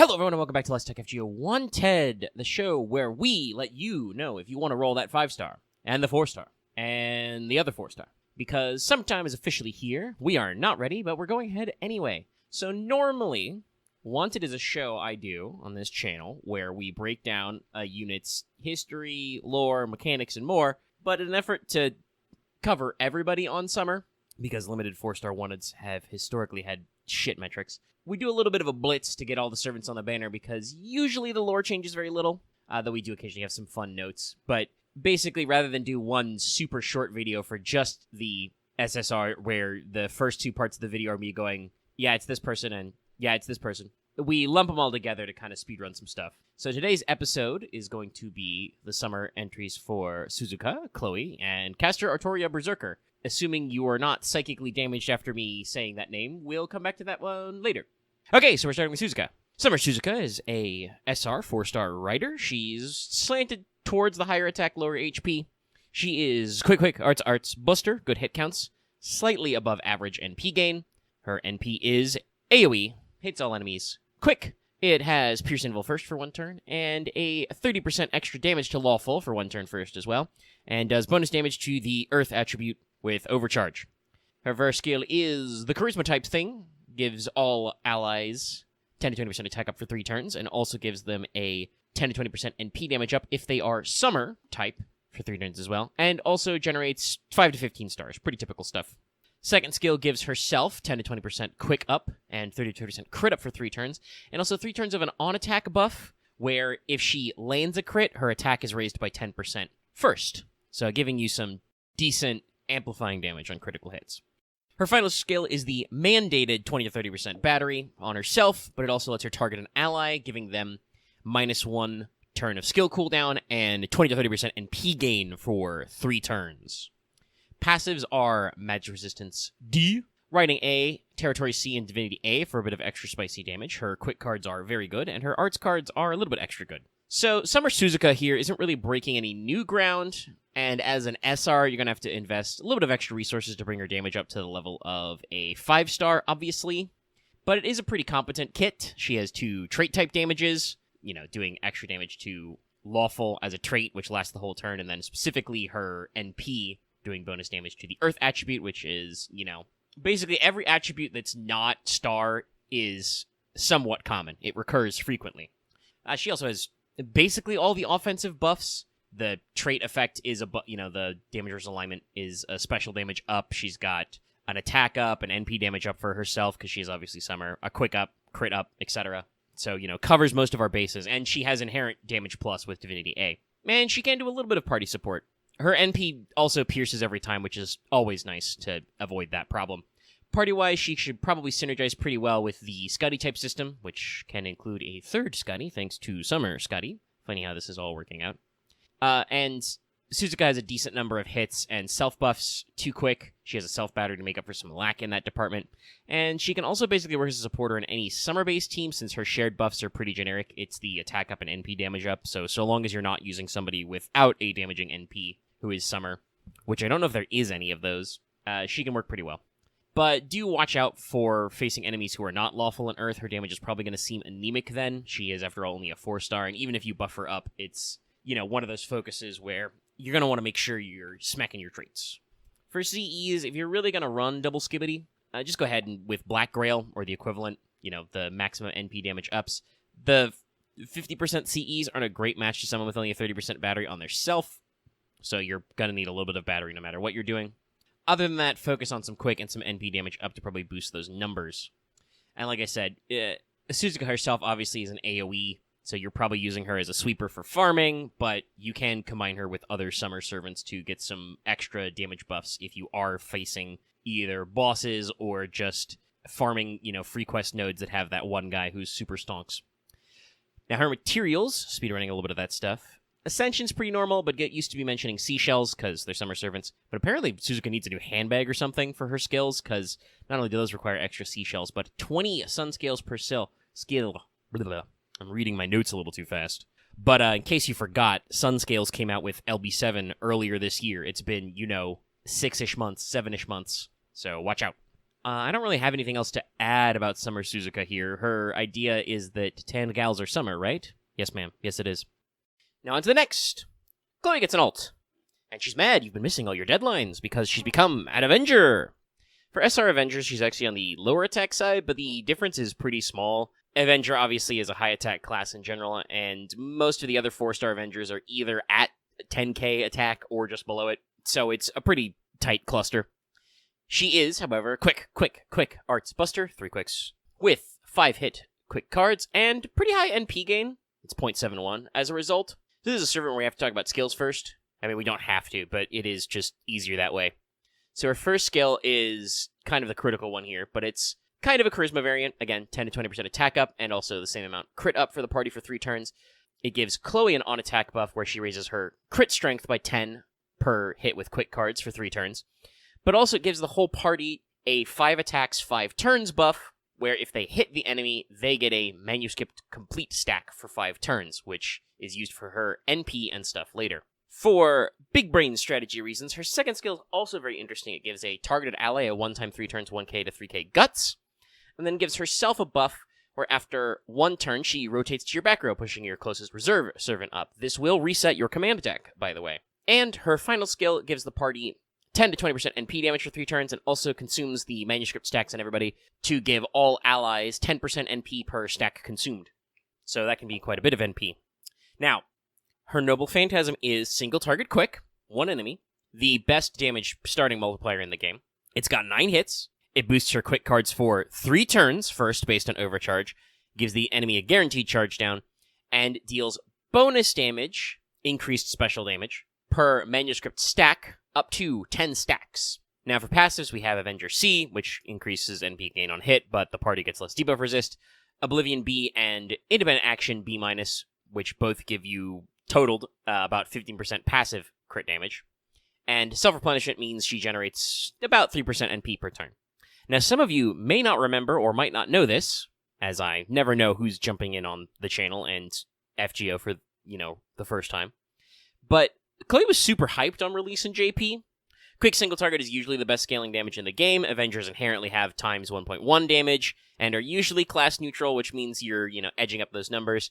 Hello everyone and welcome back to Let's Talk FGO Wanted, the show where we let you know if you want to roll that 5-star, and the 4-star, and the other 4-star. Because summertime is officially here. We are not ready, but we're going ahead anyway. So normally, Wanted is a show I do on this channel where we break down a unit's history, lore, mechanics, and more, but in an effort to cover everybody on summer, because limited 4-star wanteds have historically had shit metrics, we do a little bit of a blitz to get all the servants on the banner because usually the lore changes very little, though we do occasionally have some fun notes. But basically, rather than do one super short video for just the SSR where the first two parts of the video are me going, yeah, it's this person, and yeah, it's this person, we lump them all together to kind of speedrun some stuff. So today's episode is going to be the summer entries for Suzuka, Chloe, and Caster Artoria Berserker. Assuming you are not psychically damaged after me saying that name, we'll come back to that one later. Okay, so we're starting with Suzuka. Summer Suzuka is a SR 4-star rider. She's slanted towards the higher attack, lower HP. She is quick, arts, buster, good hit counts, slightly above average NP gain. Her NP is AoE, hits all enemies. Quick, it has Pierce Anvil first for 1 turn, and a 30% extra damage to Lawful for 1 turn first as well, and does bonus damage to the Earth attribute with Overcharge. Her verse skill is the Charisma type thing, gives all allies 10 to 20% attack up for 3 turns, and also gives them a 10 to 20% NP damage up if they are Summer type for 3 turns as well, and also generates 5 to 15 stars. Pretty typical stuff. Second skill gives herself 10 to 20% quick up and 30 to 20% crit up for 3 turns, and also 3 turns of an on-attack buff, where if she lands a crit, her attack is raised by 10% first, so giving you some decent amplifying damage on critical hits. Her final skill is the mandated 20 to 30% battery on herself, but it also lets her target an ally, giving them -1 turn of skill cooldown and 20 to 30% NP gain for 3 turns. Passives are Magic Resistance D, Riding A, Territory C, and Divinity A for a bit of extra spicy damage. Her quick cards are very good, and her arts cards are a little bit extra good. So Summer Suzuka here isn't really breaking any new ground, and as an SR, you're going to have to invest a little bit of extra resources to bring her damage up to the level of a 5-star, obviously. But it is a pretty competent kit. She has 2 trait-type damages, doing extra damage to Lawful as a trait, which lasts the whole turn, and then specifically her NP doing bonus damage to the Earth attribute, which is, basically every attribute that's not star is somewhat common. It recurs frequently. She also has basically all the offensive buffs. The trait effect is the damager's alignment is a special damage up. She's got an attack up, an NP damage up for herself because she's obviously Summer, a quick up, crit up, etc. So, covers most of our bases, and she has inherent damage plus with Divinity A. And she can do a little bit of party support. Her NP also pierces every time, which is always nice to avoid that problem. Party-wise, she should probably synergize pretty well with the Scuddy type system, which can include a 3rd Scuddy, thanks to Summer Scuddy. Funny how this is all working out. And Suzuka has a decent number of hits and self-buffs, 2 quick. She has a self-battery to make up for some lack in that department. And she can also basically work as a supporter in any summer-based team, since her shared buffs are pretty generic. It's the attack up and NP damage up, so long as you're not using somebody without a damaging NP who is Summer, which I don't know if there is any of those, she can work pretty well. But do watch out for facing enemies who are not Lawful in Earth. Her damage is probably going to seem anemic then. She is, after all, only a 4-star, and even if you buff her up, it's, one of those focuses where you're going to want to make sure you're smacking your traits. For CEs, if you're really going to run double skibbity, just go ahead and with Black Grail, or the equivalent, the maximum NP damage ups. The 50% CEs aren't a great match to someone with only a 30% battery on their self, so you're going to need a little bit of battery no matter what you're doing. Other than that, focus on some quick and some NP damage up to probably boost those numbers. And like I said, Suzuka herself obviously is an AoE, so you're probably using her as a sweeper for farming, but you can combine her with other Summer servants to get some extra damage buffs if you are facing either bosses or just farming, free quest nodes that have that one guy who's super stonks. Now, her materials, speedrunning a little bit of that stuff. Ascension's pretty normal, but get used to be mentioning seashells, because they're Summer servants. But apparently Suzuka needs a new handbag or something for her skills, because not only do those require extra seashells, but 20 sun scales per skill. I'm reading my notes a little too fast. But in case you forgot, sun scales came out with LB7 earlier this year. It's been, 6-ish months, 7-ish months, so watch out. I don't really have anything else to add about Summer Suzuka here. Her idea is that tanned gals are summer, right? Yes, ma'am. Yes, it is. Now on to the next. Chloe gets an ult. And she's mad you've been missing all your deadlines because she's become an Avenger. For SR Avengers, she's actually on the lower attack side, but the difference is pretty small. Avenger obviously is a high attack class in general, and most of the other 4-star Avengers are either at 10k attack or just below it, so it's a pretty tight cluster. She is, however, quick Arts Buster, 3 quicks, with 5-hit quick cards, and pretty high NP gain. It's 0.71 as a result. This is a servant where we have to talk about skills first. I mean, we don't have to, but it is just easier that way. So her first skill is kind of the critical one here, but it's kind of a charisma variant. Again, 10 to 20% attack up, and also the same amount crit up for the party for 3 turns. It gives Chloe an on-attack buff where she raises her crit strength by 10 per hit with quick cards for 3 turns. But also it gives the whole party a 5 attacks, 5 turns buff, where if they hit the enemy, they get a manuscript complete stack for 5 turns, which is used for her NP and stuff later. For big brain strategy reasons, her second skill is also very interesting. It gives a targeted ally a 1x 3 turns 1k to 3k guts, and then gives herself a buff where after 1 turn, she rotates to your back row, pushing your closest reserve servant up. This will reset your command deck, by the way. And her final skill gives the party 10 to 20% NP damage for 3 turns, and also consumes the manuscript stacks on everybody to give all allies 10% NP per stack consumed. So that can be quite a bit of NP. Now, her Noble Phantasm is single target quick, 1 enemy, the best damage starting multiplier in the game. It's got 9 hits. It boosts her quick cards for 3 turns, first based on overcharge, gives the enemy a guaranteed charge down, and deals bonus damage, increased special damage, per manuscript stack, up to 10 stacks. Now for passives, we have Avenger C, which increases NP gain on hit, but the party gets less debuff resist, Oblivion B, and Independent Action B-, which both give you totaled about 15% passive crit damage. And self-replenishment means she generates about 3% NP per turn. Now, some of you may not remember or might not know this, as I never know who's jumping in on the channel and FGO for, the first time. But Chloe was super hyped on release in JP. Quick single target is usually the best scaling damage in the game. Avengers inherently have times 1.1 damage, and are usually class neutral, which means you're, edging up those numbers.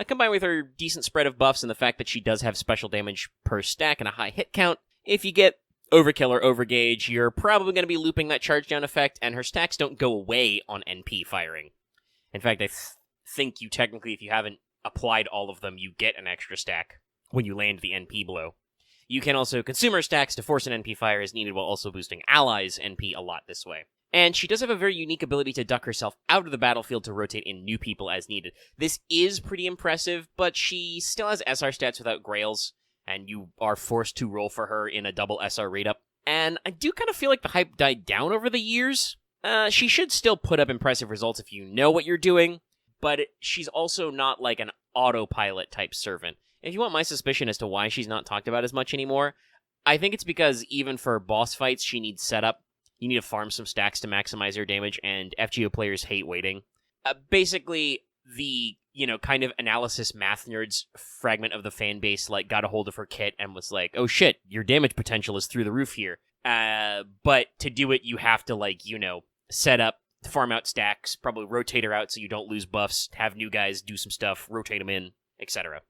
Combined with her decent spread of buffs and the fact that she does have special damage per stack and a high hit count, if you get overkill or overgauge, you're probably going to be looping that charge down effect, and her stacks don't go away on NP firing. In fact, I think you technically, if you haven't applied all of them, you get an extra stack when you land the NP blow. You can also consume her stacks to force an NP fire as needed while also boosting allies' NP a lot this way. And she does have a very unique ability to duck herself out of the battlefield to rotate in new people as needed. This is pretty impressive, but she still has SR stats without Grails, and you are forced to roll for her in a double SR rate up. And I do kind of feel like the hype died down over the years. She should still put up impressive results if you know what you're doing, but she's also not like an autopilot type servant. If you want my suspicion as to why she's not talked about as much anymore, I think it's because even for boss fights, she needs setup. You need to farm some stacks to maximize your damage, and FGO players hate waiting. Basically, the, kind of analysis math nerds fragment of the fan base, got a hold of her kit and was like, oh shit, your damage potential is through the roof here. But to do it, you have to, set up, farm out stacks, probably rotate her out so you don't lose buffs, have new guys do some stuff, rotate them in, etc.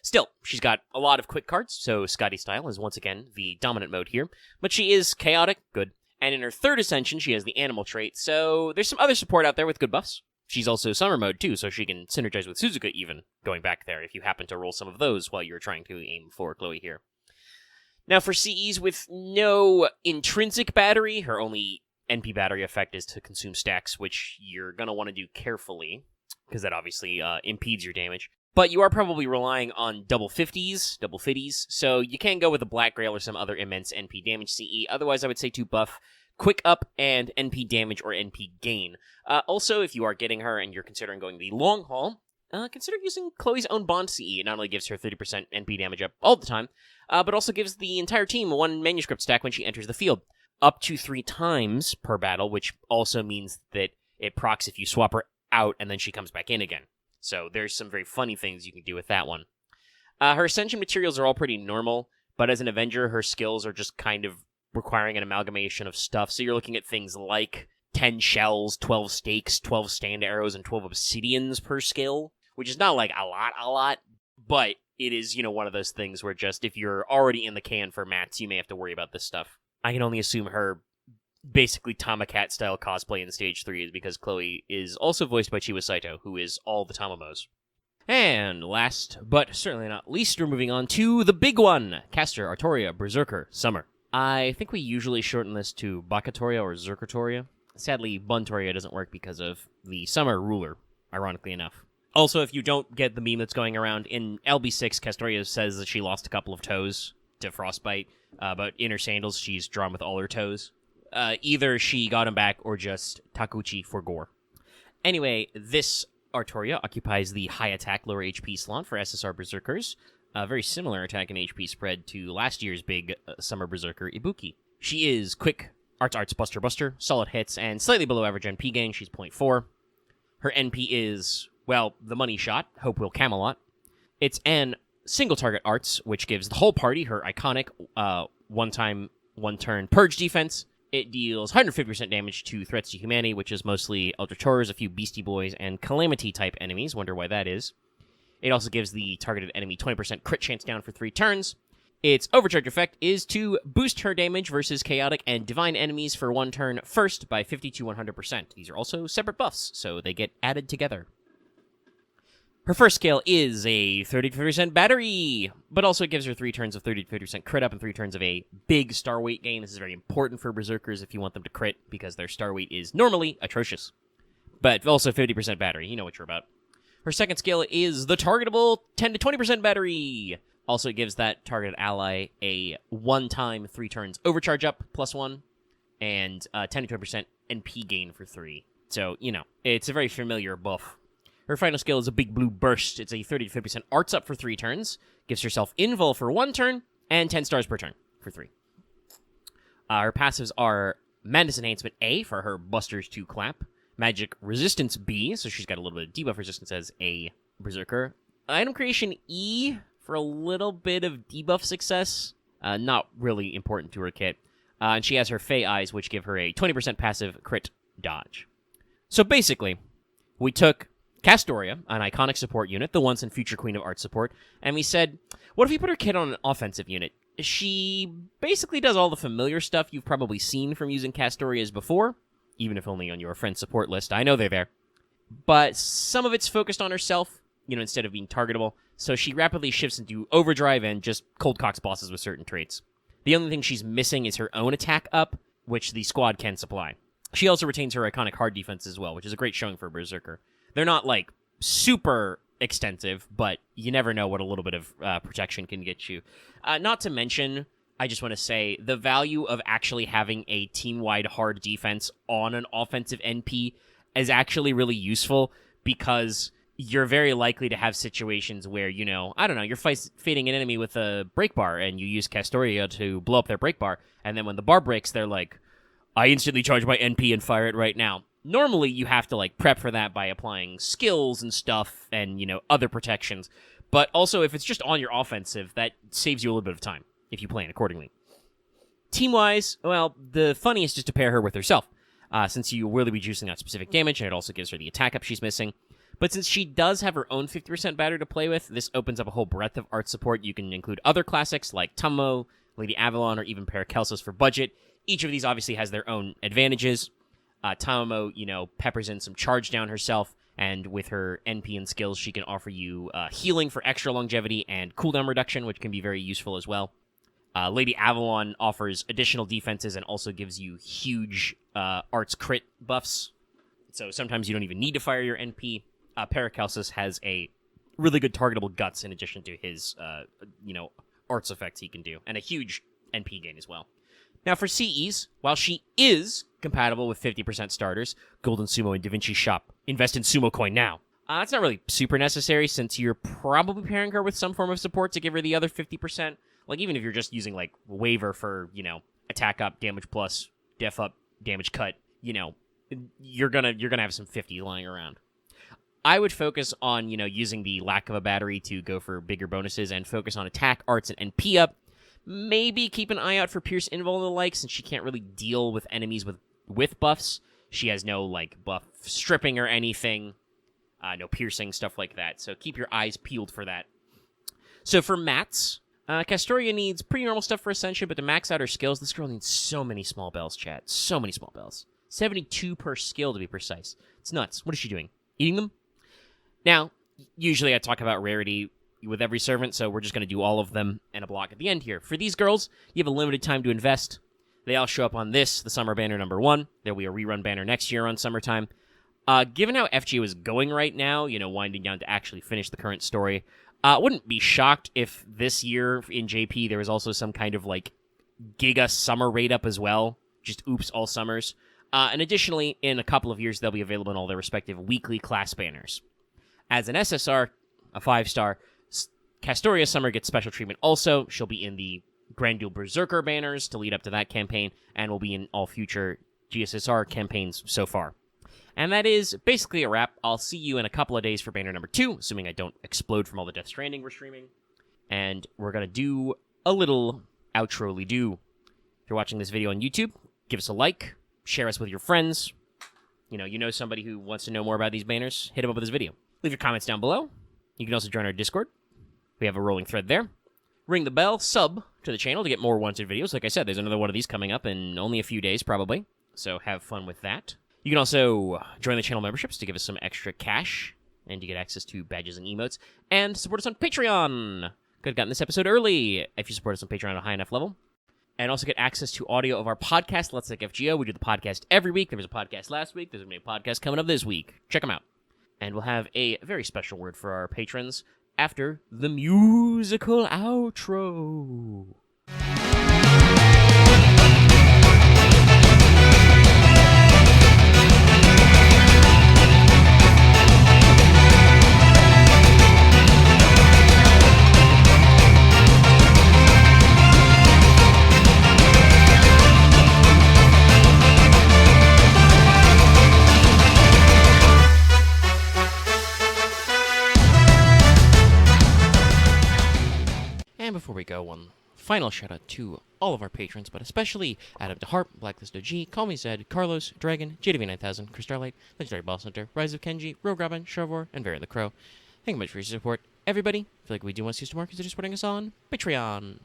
Still, she's got a lot of quick cards, so Scotty style is once again the dominant mode here, but she is chaotic, good. And in her third ascension, she has the animal trait, so there's some other support out there with good buffs. She's also summer mode too, so she can synergize with Suzuka even, going back there, if you happen to roll some of those while you're trying to aim for Chloe here. Now for CEs with no intrinsic battery, her only NP battery effect is to consume stacks, which you're going to want to do carefully, because that obviously impedes your damage. But you are probably relying on double 50s, so you can go with a Black Grail or some other immense NP damage CE. Otherwise, I would say to buff quick up and NP damage or NP gain. Also, if you are getting her and you're considering going the long haul, consider using Chloe's own Bond CE. It not only gives her 30% NP damage up all the time, but also gives the entire team 1 manuscript stack when she enters the field, up to 3 times per battle, which also means that it procs if you swap her out and then she comes back in again. So there's some very funny things you can do with that one. Her Ascension materials are all pretty normal, but as an Avenger, her skills are just kind of requiring an amalgamation of stuff. So you're looking at things like 10 shells, 12 stakes, 12 stand arrows, and 12 obsidians per skill, which is not like a lot, but it is, one of those things where just if you're already in the can for mats, you may have to worry about this stuff. I can only assume her basically Tamacat style cosplay in Stage 3 is because Chloe is also voiced by Chiwa Saito, who is all the Tamamos. And last, but certainly not least, we're moving on to the big one, Caster Artoria Berserker Summer. I think we usually shorten this to Bakatoria or Zerkatoria. Sadly, Buntoria doesn't work because of the Summer ruler, ironically enough. Also, if you don't get the meme that's going around, in LB6, Castoria says that she lost a couple of toes to frostbite, but in her sandals, she's drawn with all her toes. Either she got them back or just Takuchi for gore. Anyway, this Artoria occupies the high attack, lower HP slot for SSR Berserkers. A very similar attack and HP spread to last year's big Summer Berserker, Ibuki. She is quick, arts, buster, solid hits, and slightly below average NP gain. She's 0.4. Her NP is, well, the money shot, Hope Will Camelot. It's an single target arts, which gives the whole party her iconic one-turn purge defense. It deals 150% damage to threats to humanity, which is mostly Eldritors, a few Beastie Boys, and Calamity-type enemies. Wonder why that is. It also gives the targeted enemy 20% crit chance down for 3 turns. Its overcharge effect is to boost her damage versus chaotic and divine enemies for 1 turn first by 50 to 100%. These are also separate buffs, so they get added together. Her first skill is a 30-50% battery, but also it gives her 3 turns of 30-50% crit up and 3 turns of a big star weight gain. This is very important for Berserkers if you want them to crit, because their star weight is normally atrocious. But also 50% battery, you know what you're about. Her second skill is the targetable 10-20% battery. Also, it gives that targeted ally a 1-time 3 turns overcharge up, +1, and 10-20% NP gain for 3. So, it's a very familiar buff. Her final skill is a big blue burst. It's a 30-50% arts up for 3 turns, gives herself invul for 1 turn, and 10 stars per turn for 3. Her passives are Madness Enhancement A for her Busters to Clap, Magic Resistance B, so she's got a little bit of debuff resistance as a Berserker, Item Creation E for a little bit of debuff success, not really important to her kit, and she has her Fey Eyes, which give her a 20% passive crit dodge. So basically, we took Castoria, an iconic support unit, the once and future Queen of Art support, and we said, what if we put her kit on an offensive unit? She basically does all the familiar stuff you've probably seen from using Castorias before, even if only on your friend's support list. I know they're there. But some of it's focused on herself, instead of being targetable, so she rapidly shifts into overdrive and just cold cocks bosses with certain traits. The only thing she's missing is her own attack up, which the squad can supply. She also retains her iconic hard defense as well, which is a great showing for Berserker. They're not, super extensive, but you never know what a little bit of protection can get you. Not to mention, I just want to say, the value of actually having a team-wide hard defense on an offensive NP is actually really useful, because you're very likely to have situations where, you're fighting an enemy with a break bar, and you use Castoria to blow up their break bar, and then when the bar breaks, they're like, I instantly charge my NP and fire it right now. Normally, you have to, prep for that by applying skills and stuff and, other protections. But also, if it's just on your offensive, that saves you a little bit of time, if you plan accordingly. Team-wise, well, the funniest is to pair her with herself, since you will be juicing out specific damage, and it also gives her the attack up she's missing. But since she does have her own 50% battery to play with, this opens up a whole breadth of art support. You can include other classics like Tummo, Lady Avalon, or even Paracelsus for budget. Each of these obviously has their own advantages. Tamamo, peppers in some charge down herself, and with her NP and skills, she can offer you healing for extra longevity and cooldown reduction, which can be very useful as well. Lady Avalon offers additional defenses and also gives you huge arts crit buffs, so sometimes you don't even need to fire your NP. Paracelsus has a really good targetable guts in addition to his, arts effects he can do, and a huge NP gain as well. Now, for CEs, while she is compatible with 50% starters, Golden Sumo and Da Vinci Shop, invest in Sumo Coin now. It's not really super necessary, since you're probably pairing her with some form of support to give her the other 50%. Even if you're just using, Waiver for, attack up, damage plus, def up, damage cut, you're gonna have some 50 lying around. I would focus on, using the lack of a battery to go for bigger bonuses and focus on attack, arts, and NP up. Maybe keep an eye out for Pierce Invul and the like, since she can't really deal with enemies with buffs. She has no, like, buff stripping or anything. No piercing, stuff like that. So keep your eyes peeled for that. So for mats, Castoria needs pretty normal stuff for Ascension, but to max out her skills, this girl needs so many small bells, chat. So many small bells. 72 per skill, to be precise. It's nuts. What is she doing? Eating them? Now, usually I talk about rarity with every servant, so we're just going to do all of them in a block at the end here. For these girls, you have a limited time to invest. They all show up on this, the Summer Banner #1. There will be a rerun banner next year on Summertime. Given how FGO is going right now, winding down to actually finish the current story, wouldn't be shocked if this year in JP there was also some kind of, like, Giga Summer raid up as well. Just oops, all summers. And additionally, in a couple of years, they'll be available in all their respective weekly class banners. As an SSR, a 5-star, Castoria Summer gets special treatment also. She'll be in the Grand Duel Berserker banners to lead up to that campaign, and will be in all future GSSR campaigns so far. And that is basically a wrap. I'll see you in a couple of days for banner #2, assuming I don't explode from all the Death Stranding we're streaming. And we're going to do a little outro-ly do. If you're watching this video on YouTube, give us a like, share us with your friends. You know somebody who wants to know more about these banners, hit them up with this video. Leave your comments down below. You can also join our Discord. We have a rolling thread there. Ring the bell, sub to the channel to get more wanted videos. Like I said, there's another one of these coming up in only a few days, probably. So have fun with that. You can also join the channel memberships to give us some extra cash and to get access to badges and emotes. And support us on Patreon. Could have gotten this episode early if you support us on Patreon at a high enough level. And also get access to audio of our podcast, Let's Like FGO. We do the podcast every week. There was a podcast last week. There's going to be a podcast coming up this week. Check them out. And we'll have a very special word for our patrons after the musical outro. And before we go, one final shout out to all of our patrons, but especially Adam DeHart, Blacklist OG, Call Me Zed, Carlos, Dragon, JDV9000, Chris Starlight, Legendary Boss Hunter, Rise of Kenji, Rogue Robin, Sharvor, and Varian the Crow. Thank you much for your support, everybody. I feel like we do want to see some more, consider supporting us on Patreon.